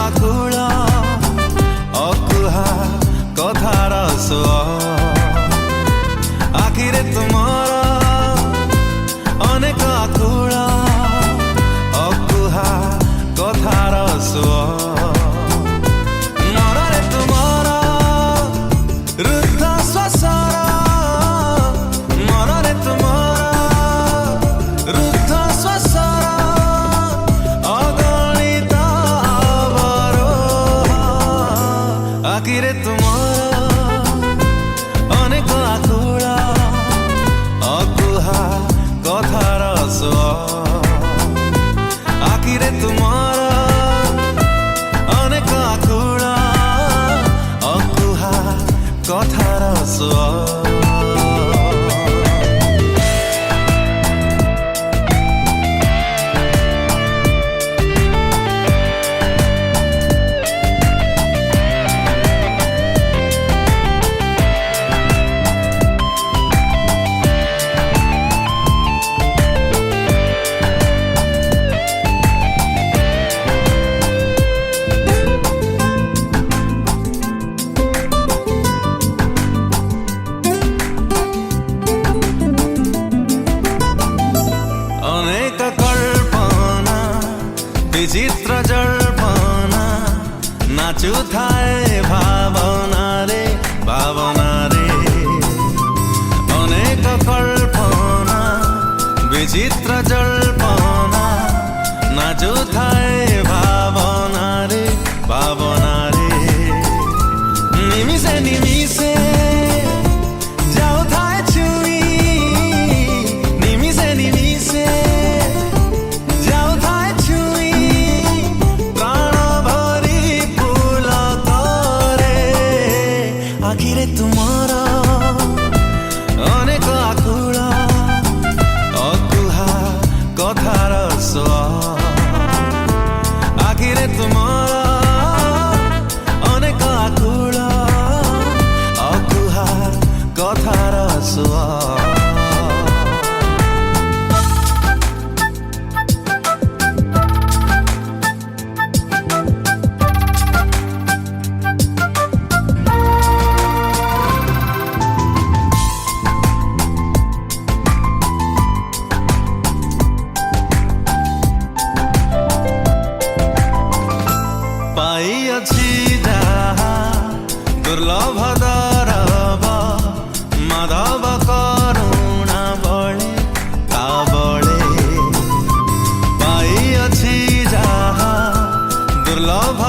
आकुल अकुहा कथार आखिरे तुमर अनेक आकुल अकुहा कथार मନରେ तुमर रुद्ध श्वासर मନରେ तुमर रुद्ध श्वासर अगणित अवरोह आखिरे तुमर अनेक आकुल अकुहा कथार आखिरे तुमर अनेक आकुल अकुहा कथार अनेक कल्पना विचित्र जल्पना नाचु थाए भावना रे अनेक कल्पना विचित्र जल्पना नाचु थाए भावना रे निमिषे निमिषे जाऊ थाए छुई निमिषे निमिषे जाऊ थाए छुई प्राण भरी फूल करे आखिरे तुमर अनेक आकुल अकुहा कथार आखिरे तुमर अनेक आकुल अकुहा कथार पाइअछि जहा दुर्लभ दरब माधव करुणा बळे ता बळे पाइअछि जहा दुर्लभ